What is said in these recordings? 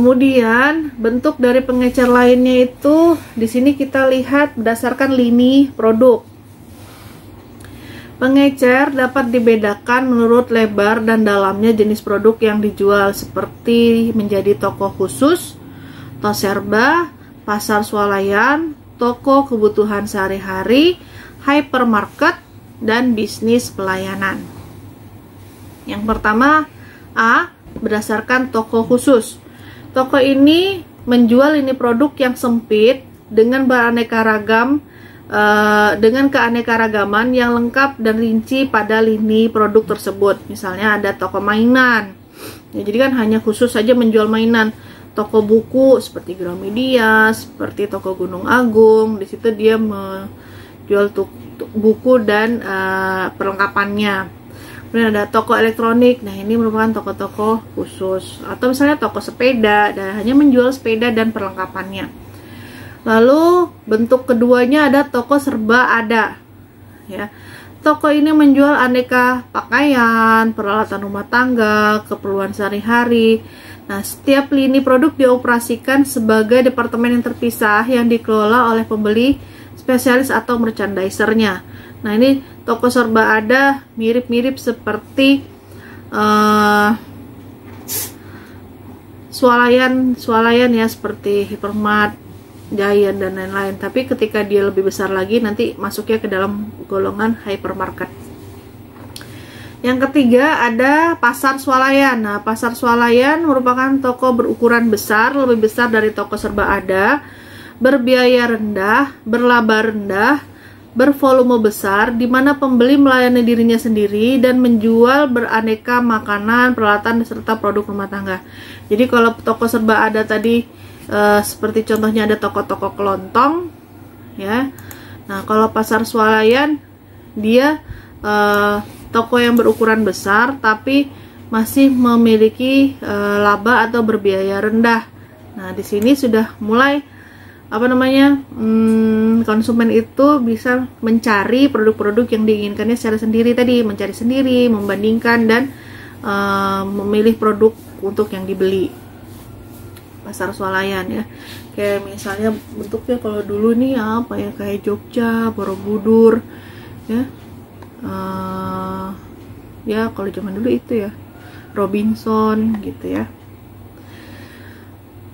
Kemudian bentuk dari pengecer lainnya itu di sini kita lihat berdasarkan lini produk. Pengecer dapat dibedakan menurut lebar dan dalamnya jenis produk yang dijual, seperti menjadi toko khusus, toserba, pasar swalayan, toko kebutuhan sehari-hari, hypermarket, dan bisnis pelayanan. Yang pertama, A, berdasarkan toko khusus. Toko ini menjual ini produk yang sempit dengan beraneka ragam, dengan keanekaragaman yang lengkap dan rinci pada lini produk tersebut. Misalnya ada toko mainan, ya, jadi kan hanya khusus saja menjual mainan. Toko buku seperti Gramedia, seperti toko Gunung Agung, di situ dia menjual buku dan perlengkapannya. Kemudian ada toko elektronik, nah ini merupakan toko-toko khusus. Atau misalnya toko sepeda, dan hanya menjual sepeda dan perlengkapannya. Lalu bentuk keduanya ada toko serba ada, ya. Toko ini menjual aneka pakaian, peralatan rumah tangga, keperluan sehari-hari. Nah, setiap lini produk dioperasikan sebagai departemen yang terpisah yang dikelola oleh pembeli spesialis atau merchandisernya. Nah, ini toko serba ada mirip-mirip seperti swalayan ya, seperti Hypermart, Giant, dan lain-lain. Tapi ketika dia lebih besar lagi, nanti masuknya ke dalam golongan hypermarket. Yang ketiga ada pasar swalayan. Nah, pasar swalayan merupakan toko berukuran besar, lebih besar dari toko serba ada, berbiaya rendah, berlaba rendah, bervolume besar, di mana pembeli melayani dirinya sendiri dan menjual beraneka makanan, peralatan, serta produk rumah tangga. Jadi kalau toko serba ada tadi seperti contohnya ada toko-toko kelontong, ya. Nah, kalau pasar swalayan dia toko yang berukuran besar tapi masih memiliki laba atau berbiaya rendah. Nah, di sini sudah mulai konsumen itu bisa mencari produk-produk yang diinginkannya secara sendiri tadi, mencari sendiri, membandingkan, dan memilih produk untuk yang dibeli. Pasar swalayan ya, kayak misalnya bentuknya kalau dulu nih apa ya, kayak Jogja, Borobudur ya, ya kalau zaman dulu itu ya Robinson gitu ya.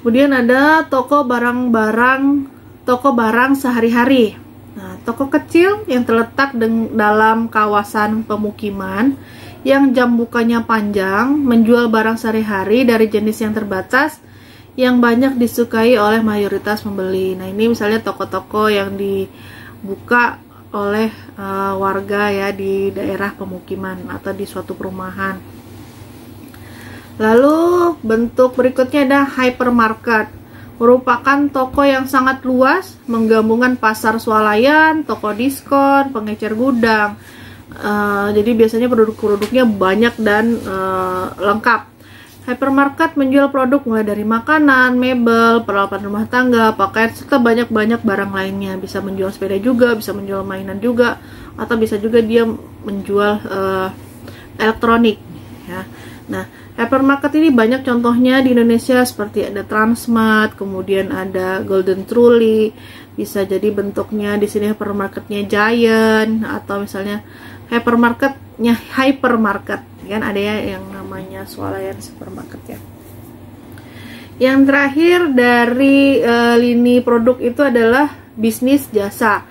Kemudian ada toko barang sehari-hari. Nah, toko kecil yang terletak dalam kawasan pemukiman yang jam bukanya panjang, menjual barang sehari-hari dari jenis yang terbatas yang banyak disukai oleh mayoritas pembeli. Nah, ini misalnya toko-toko yang dibuka oleh warga ya di daerah pemukiman atau di suatu perumahan. Lalu bentuk berikutnya ada hypermarket, merupakan toko yang sangat luas, menggabungkan pasar swalayan, toko diskon, pengecer gudang. Jadi biasanya produk-produknya banyak dan lengkap. Hypermarket menjual produk mulai dari makanan, mebel, peralatan rumah tangga, pakaian, serta banyak-banyak barang lainnya. Bisa menjual sepeda juga, bisa menjual mainan juga, atau bisa juga dia menjual elektronik ya. Nah, hypermarket ini banyak contohnya di Indonesia, seperti ada Transmart, kemudian ada Golden Truly. Bisa jadi bentuknya di sini hypermarketnya Giant, atau misalnya hypermarketnya hypermarket kan ada ya yang namanya swalayan supermarket ya. Yang terakhir dari lini produk itu adalah bisnis jasa.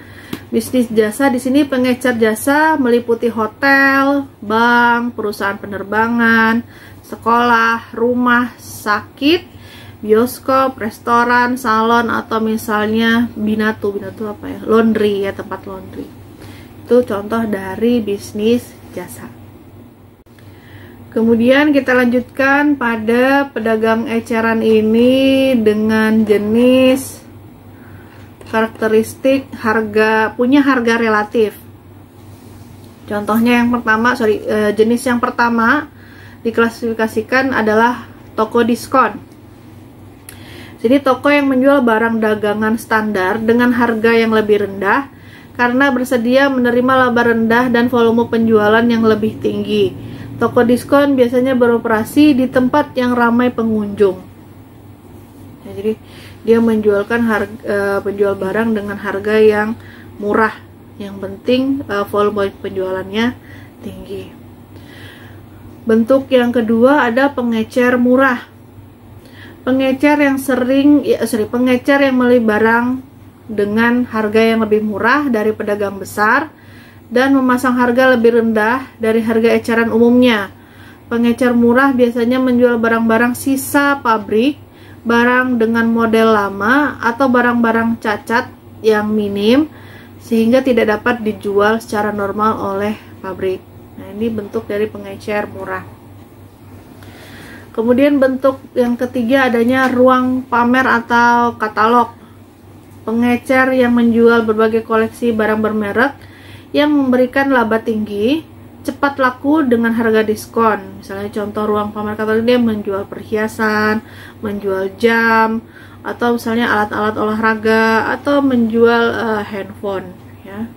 Bisnis jasa di sini pengecer jasa meliputi hotel, bank, perusahaan penerbangan, sekolah, rumah sakit, bioskop, restoran, salon, atau misalnya binatu apa ya? Laundry ya, tempat laundry. Itu contoh dari bisnis jasa. Kemudian kita lanjutkan pada pedagang eceran ini dengan jenis karakteristik punya harga relatif. Contohnya yang pertama, jenis yang pertama diklasifikasikan adalah toko diskon. Jadi toko yang menjual barang dagangan standar dengan harga yang lebih rendah karena bersedia menerima laba rendah dan volume penjualan yang lebih tinggi. Toko diskon biasanya beroperasi di tempat yang ramai pengunjung. jadi dia penjual barang dengan harga yang murah. Yang penting volume penjualannya tinggi. Bentuk yang kedua ada pengecer murah. Pengecer yang pengecer yang membeli barang dengan harga yang lebih murah dari pedagang besar dan memasang harga lebih rendah dari harga eceran umumnya. Pengecer murah biasanya menjual barang-barang sisa pabrik, barang dengan model lama, atau barang-barang cacat yang minim sehingga tidak dapat dijual secara normal oleh pabrik. Nah, ini bentuk dari pengecer murah. Kemudian bentuk yang ketiga adanya ruang pamer atau katalog. Pengecer yang menjual berbagai koleksi barang bermerek yang memberikan laba tinggi, cepat laku dengan harga diskon. Misalnya contoh ruang pamer katalog, dia menjual perhiasan, menjual jam, atau misalnya alat-alat olahraga, atau menjual handphone ya.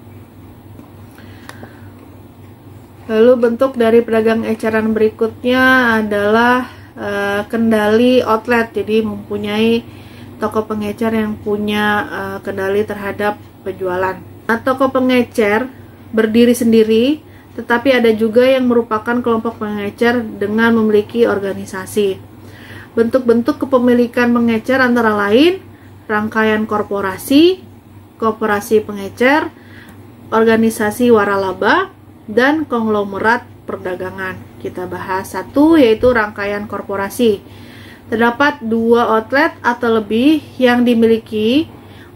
Lalu bentuk dari pedagang eceran berikutnya adalah kendali outlet. Jadi mempunyai toko pengecer yang punya kendali terhadap penjualan. Nah, toko pengecer berdiri sendiri, tetapi ada juga yang merupakan kelompok pengecer dengan memiliki organisasi. Bentuk-bentuk kepemilikan pengecer antara lain rangkaian korporasi, koperasi pengecer, organisasi waralaba, dan konglomerat perdagangan. Kita bahas satu, yaitu rangkaian korporasi. Terdapat 2 outlet atau lebih yang dimiliki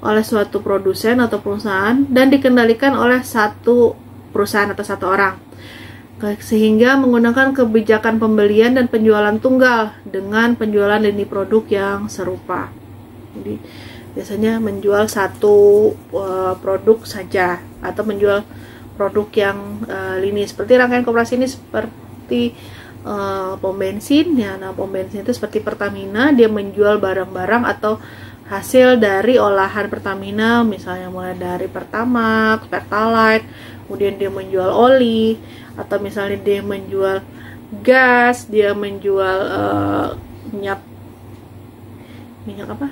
oleh suatu produsen atau perusahaan dan dikendalikan oleh satu perusahaan atau satu orang, sehingga menggunakan kebijakan pembelian dan penjualan tunggal dengan penjualan lini produk yang serupa. Jadi biasanya menjual satu produk saja atau menjual produk yang lini. Seperti rangkaian koperasi ini seperti pom bensin ya. Nah, pom bensin itu seperti Pertamina, dia menjual barang-barang atau hasil dari olahan Pertamina, misalnya mulai dari Pertamax, Pertalite, kemudian dia menjual oli, atau misalnya dia menjual gas, dia menjual minyak apa?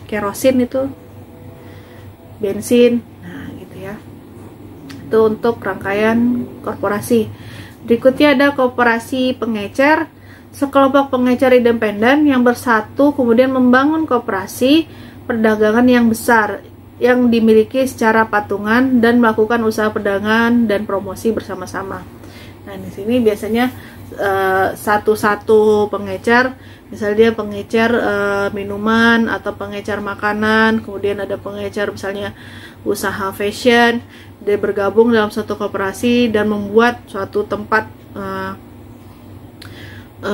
Kerosin itu, bensin. Nah, gitu ya. Itu untuk rangkaian korporasi. Berikutnya ada koperasi pengecer. Sekelompok pengecer independen yang bersatu kemudian membangun koperasi perdagangan yang besar yang dimiliki secara patungan dan melakukan usaha perdagangan dan promosi bersama-sama. Nah, di sini biasanya satu-satu pengecer, misalnya dia pengecer minuman atau pengecer makanan, kemudian ada pengecer misalnya usaha fashion, dia bergabung dalam suatu koperasi dan membuat suatu tempat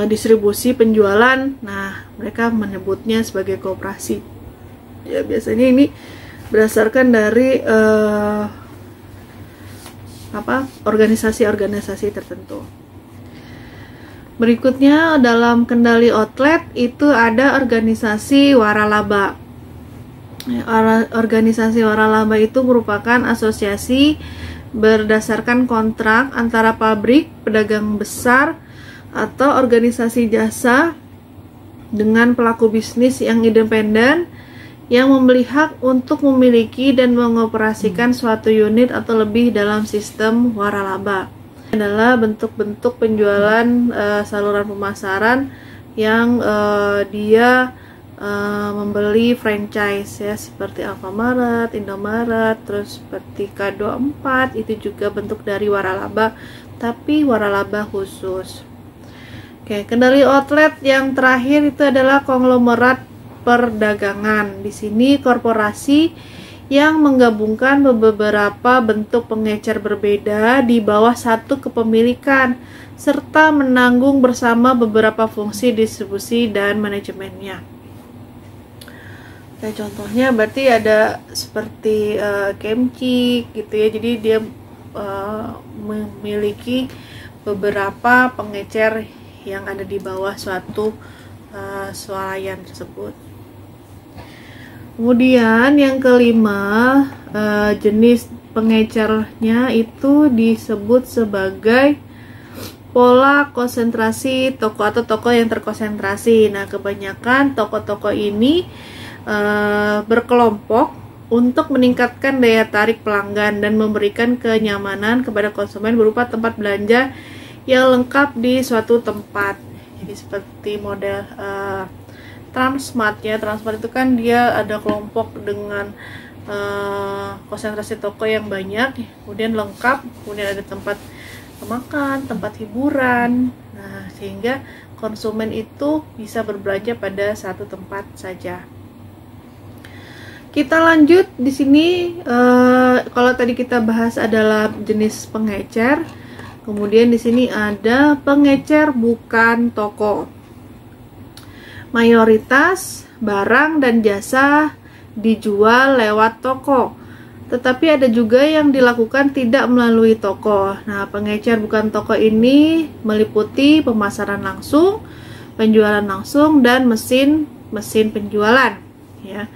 distribusi penjualan. Nah, mereka menyebutnya sebagai koperasi. Ya, biasanya ini berdasarkan dari organisasi-organisasi tertentu. Berikutnya dalam kendali outlet itu ada organisasi waralaba. Organisasi waralaba itu merupakan asosiasi berdasarkan kontrak antara pabrik, pedagang besar, atau organisasi jasa dengan pelaku bisnis yang independen yang membeli hak untuk memiliki dan mengoperasikan suatu unit atau lebih dalam sistem waralaba. Adalah bentuk-bentuk penjualan saluran pemasaran yang dia membeli franchise ya, seperti Alfamaret, Indomaret, terus seperti K24, itu juga bentuk dari waralaba, tapi waralaba khusus. Oke, kendali outlet yang terakhir itu adalah konglomerat perdagangan. Di sini korporasi yang menggabungkan beberapa bentuk pengecer berbeda di bawah satu kepemilikan serta menanggung bersama beberapa fungsi distribusi dan manajemennya. Nah, contohnya berarti ada seperti Kemci gitu ya. Jadi dia memiliki beberapa pengecer yang ada di bawah suatu swalayan tersebut. Kemudian yang kelima, jenis pengecernya itu disebut sebagai pola konsentrasi toko atau toko yang terkonsentrasi. Nah, kebanyakan toko-toko ini berkelompok untuk meningkatkan daya tarik pelanggan dan memberikan kenyamanan kepada konsumen berupa tempat belanja yang lengkap di suatu tempat. Jadi seperti model Transmart ya. Transmart itu kan dia ada kelompok dengan konsentrasi toko yang banyak, kemudian lengkap, kemudian ada tempat makan, tempat hiburan. Nah, sehingga konsumen itu bisa berbelanja pada satu tempat saja. Kita lanjut di sini. Kalau tadi kita bahas adalah jenis pengecer, kemudian di sini ada pengecer bukan toko. Mayoritas barang dan jasa dijual lewat toko, tetapi ada juga yang dilakukan tidak melalui toko. Nah, pengecer bukan toko ini meliputi pemasaran langsung, penjualan langsung, dan mesin penjualan ya.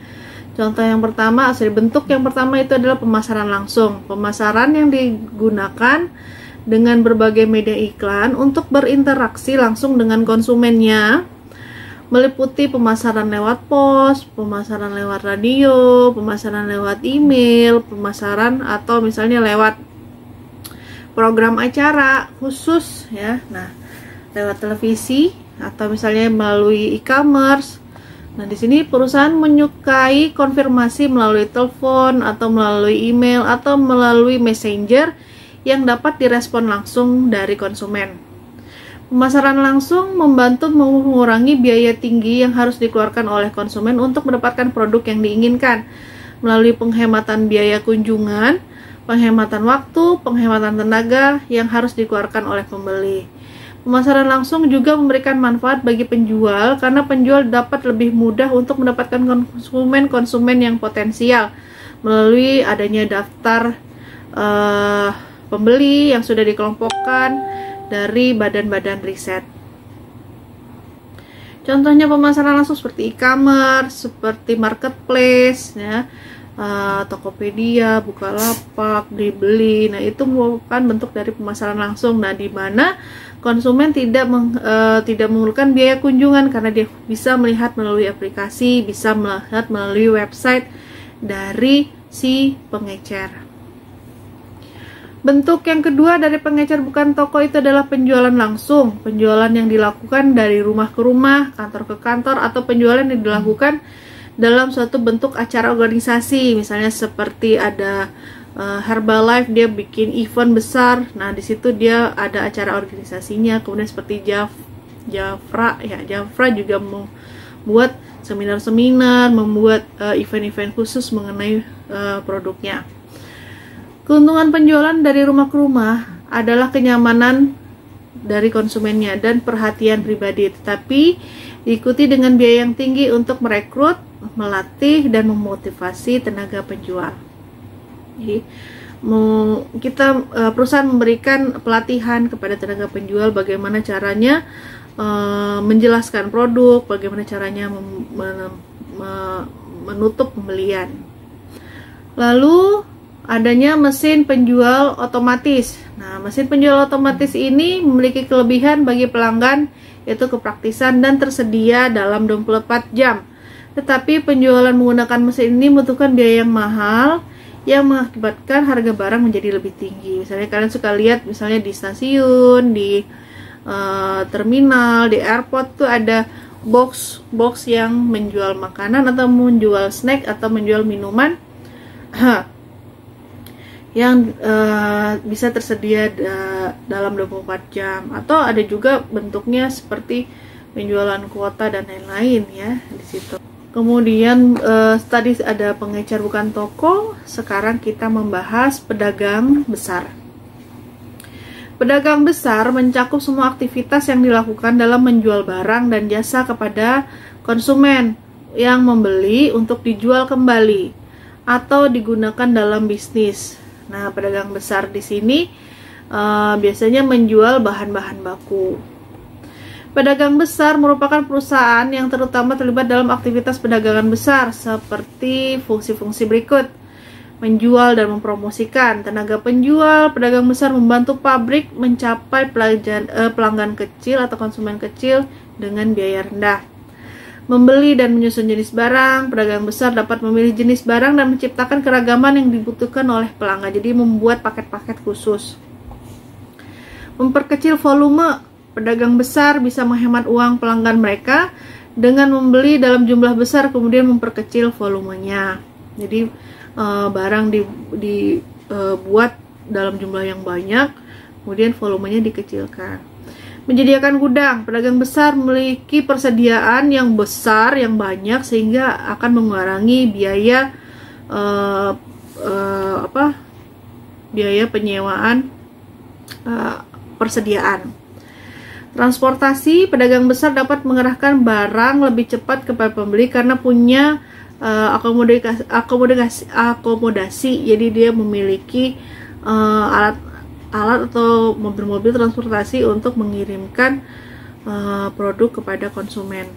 Contoh yang pertama, bentuk yang pertama itu adalah pemasaran langsung. Pemasaran yang digunakan dengan berbagai media iklan untuk berinteraksi langsung dengan konsumennya, meliputi pemasaran lewat pos, pemasaran lewat radio, pemasaran lewat email, pemasaran atau misalnya lewat program acara khusus ya. Nah, lewat televisi atau misalnya melalui e-commerce. Nah, di sini perusahaan menyukai konfirmasi melalui telepon atau melalui email atau melalui messenger yang dapat direspon langsung dari konsumen. Pemasaran langsung membantu mengurangi biaya tinggi yang harus dikeluarkan oleh konsumen untuk mendapatkan produk yang diinginkan melalui penghematan biaya kunjungan, penghematan waktu, penghematan tenaga yang harus dikeluarkan oleh pembeli. Pemasaran langsung juga memberikan manfaat bagi penjual karena penjual dapat lebih mudah untuk mendapatkan konsumen yang potensial melalui adanya daftar pembeli yang sudah dikelompokkan dari badan-badan riset. Contohnya pemasaran langsung seperti e-commerce, seperti marketplace, ya, Tokopedia, Bukalapak, Blibli. Nah, itu merupakan bentuk dari pemasaran langsung. Nah, di mana konsumen tidak memerlukan biaya kunjungan karena dia bisa melihat melalui aplikasi, bisa melihat melalui website dari si pengecer. Bentuk yang kedua dari pengecer bukan toko itu adalah penjualan langsung. Penjualan yang dilakukan dari rumah ke rumah, kantor ke kantor, atau penjualan yang dilakukan dalam suatu bentuk acara organisasi. Misalnya seperti ada Herbalife, dia bikin event besar. Nah, di situ dia ada acara organisasinya. Kemudian seperti Jafra juga membuat seminar-seminar, membuat event-event khusus mengenai produknya. Keuntungan penjualan dari rumah ke rumah adalah kenyamanan dari konsumennya dan perhatian pribadi, tetapi diikuti dengan biaya yang tinggi untuk merekrut, melatih, dan memotivasi tenaga penjual. Jadi, perusahaan memberikan pelatihan kepada tenaga penjual bagaimana caranya menjelaskan produk, bagaimana caranya menutup pembelian. Lalu adanya mesin penjual otomatis. Nah, mesin penjual otomatis ini memiliki kelebihan bagi pelanggan, yaitu kepraktisan dan tersedia dalam 24 jam. Tetapi penjualan menggunakan mesin ini membutuhkan biaya yang mahal yang mengakibatkan harga barang menjadi lebih tinggi. Misalnya kalian suka lihat misalnya di stasiun, di terminal, di airport tuh ada box yang menjual makanan atau menjual snack atau menjual minuman yang bisa tersedia dalam 24 jam, atau ada juga bentuknya seperti penjualan kuota dan lain-lain ya di situ. Kemudian tadi ada pengecer bukan toko, sekarang kita membahas pedagang besar. Pedagang besar mencakup semua aktivitas yang dilakukan dalam menjual barang dan jasa kepada konsumen yang membeli untuk dijual kembali atau digunakan dalam bisnis. Nah, pedagang besar di sini biasanya menjual bahan-bahan baku. Pedagang besar merupakan perusahaan yang terutama terlibat dalam aktivitas perdagangan besar seperti fungsi-fungsi berikut: menjual dan mempromosikan. Tenaga penjual, pedagang besar membantu pabrik mencapai pelanggan kecil atau konsumen kecil dengan biaya rendah. membeli dan menyusun jenis barang. Pedagang besar dapat memilih jenis barang dan menciptakan keragaman yang dibutuhkan oleh pelanggan. Jadi membuat paket-paket khusus. Memperkecil volume. Pedagang besar bisa menghemat uang pelanggan mereka dengan membeli dalam jumlah besar kemudian memperkecil volumenya. Jadi barang dibuat dalam jumlah yang banyak, kemudian volumenya dikecilkan. Menyediakan gudang. Pedagang besar memiliki persediaan yang besar, yang banyak, sehingga akan mengurangi biaya biaya penyewaan persediaan. Transportasi. Pedagang besar dapat mengerahkan barang lebih cepat kepada pembeli karena punya akomodasi. Jadi dia memiliki alat atau mobil-mobil transportasi untuk mengirimkan produk kepada konsumen.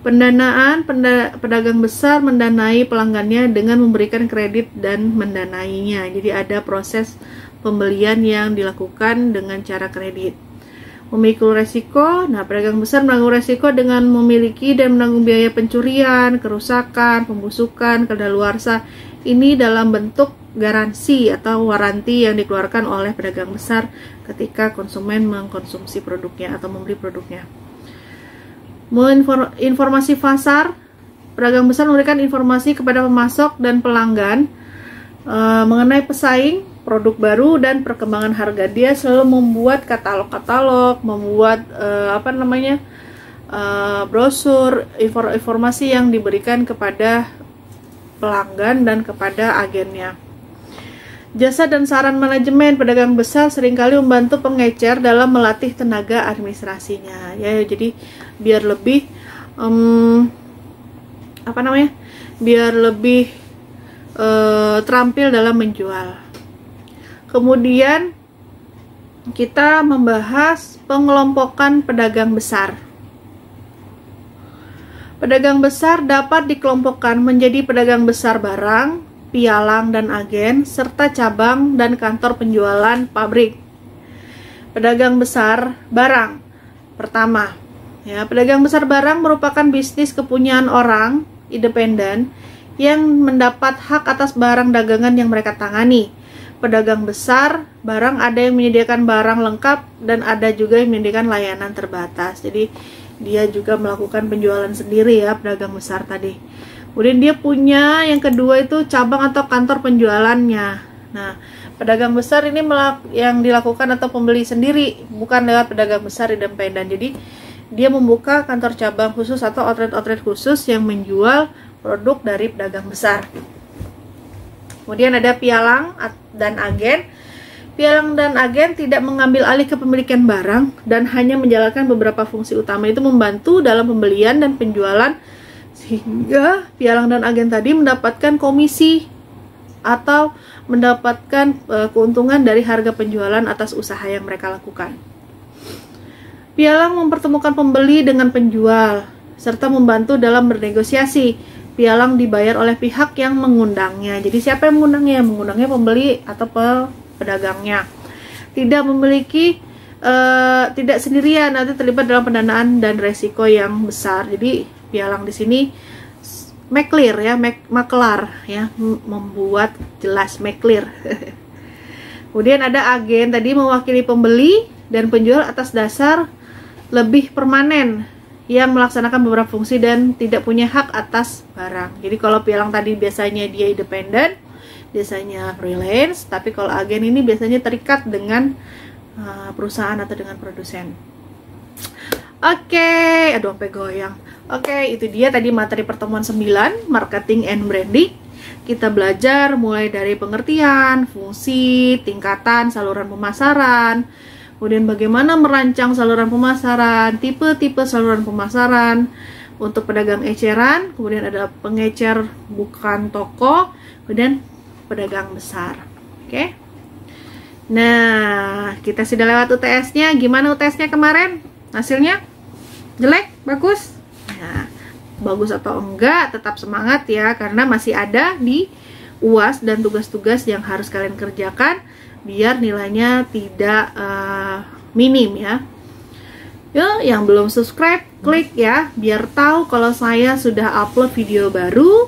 Pendanaan. Pedagang besar mendanai pelanggannya dengan memberikan kredit dan mendanainya. Jadi ada proses pembelian yang dilakukan dengan cara kredit. Memikul resiko. Nah, pedagang besar menanggung resiko dengan memiliki dan menanggung biaya pencurian, kerusakan, pembusukan, kadaluarsa. Ini dalam bentuk garansi atau waranti yang dikeluarkan oleh pedagang besar ketika konsumen mengkonsumsi produknya atau membeli produknya. Informasi pasar. Pedagang besar memberikan informasi kepada pemasok dan pelanggan mengenai pesaing, produk baru, dan perkembangan harga. Dia selalu membuat katalog-katalog, membuat brosur, informasi yang diberikan kepada pelanggan dan kepada agennya. Jasa dan saran manajemen. Pedagang besar seringkali membantu pengecer dalam melatih tenaga administrasinya. Ya, jadi biar lebih biar lebih terampil dalam menjual. Kemudian kita membahas pengelompokan pedagang besar. Pedagang besar dapat dikelompokkan menjadi pedagang besar barang, pialang dan agen, serta cabang dan kantor penjualan pabrik. Pedagang besar barang. Pertama, ya, pedagang besar barang merupakan bisnis kepunyaan orang independen yang mendapat hak atas barang dagangan yang mereka tangani. Pedagang besar barang ada yang menyediakan barang lengkap dan ada juga yang menyediakan layanan terbatas. Jadi dia juga melakukan penjualan sendiri ya, pedagang besar tadi. Kemudian dia punya yang kedua itu cabang atau kantor penjualannya. Nah, pedagang besar ini yang dilakukan atau pembeli sendiri, bukan lewat pedagang besar independen. Jadi dia membuka kantor cabang khusus atau outlet khusus yang menjual produk dari pedagang besar. Kemudian ada pialang dan agen. Pialang dan agen tidak mengambil alih kepemilikan barang dan hanya menjalankan beberapa fungsi utama, itu membantu dalam pembelian dan penjualan, sehingga pialang dan agen tadi mendapatkan komisi atau mendapatkan keuntungan dari harga penjualan atas usaha yang mereka lakukan. Pialang mempertemukan pembeli dengan penjual serta membantu dalam bernegosiasi. Pialang dibayar oleh pihak yang mengundangnya. Jadi siapa yang mengundangnya? Mengundangnya pembeli atau pedagangnya. Tidak sendirian, nanti terlibat dalam pendanaan dan resiko yang besar. Jadi pialang di sini make-clear ya, makelar ya, membuat jelas, make-clear. Kemudian ada agen tadi mewakili pembeli dan penjual atas dasar lebih permanen yang melaksanakan beberapa fungsi dan tidak punya hak atas barang. Jadi kalau pialang tadi biasanya dia independen, biasanya freelance, tapi kalau agen ini biasanya terikat dengan perusahaan atau dengan produsen. Oke, aduh sampai goyang. Oke, itu dia tadi materi pertemuan 9, marketing and branding. Kita belajar mulai dari pengertian, fungsi, tingkatan, saluran pemasaran, kemudian bagaimana merancang saluran pemasaran, tipe-tipe saluran pemasaran untuk pedagang eceran, kemudian ada pengecer bukan toko, kemudian pedagang besar. Oke. Nah, kita sudah lewat UTS-nya. Gimana UTS-nya kemarin? Hasilnya jelek, bagus? Nah, bagus atau enggak, tetap semangat ya, karena masih ada di UAS dan tugas-tugas yang harus kalian kerjakan biar nilainya tidak minim ya. Yang belum subscribe klik ya, biar tahu kalau saya sudah upload video baru.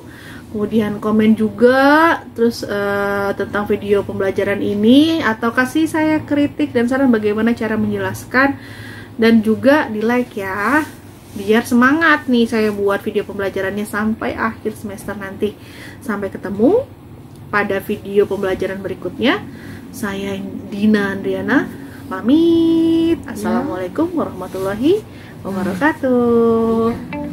Kemudian komen juga terus tentang video pembelajaran ini, atau kasih saya kritik dan saran bagaimana cara menjelaskan, dan juga di like ya, biar semangat nih saya buat video pembelajarannya sampai akhir semester nanti. Sampai ketemu pada video pembelajaran berikutnya. Saya Dina Andriana pamit. Assalamualaikum warahmatullahi wabarakatuh.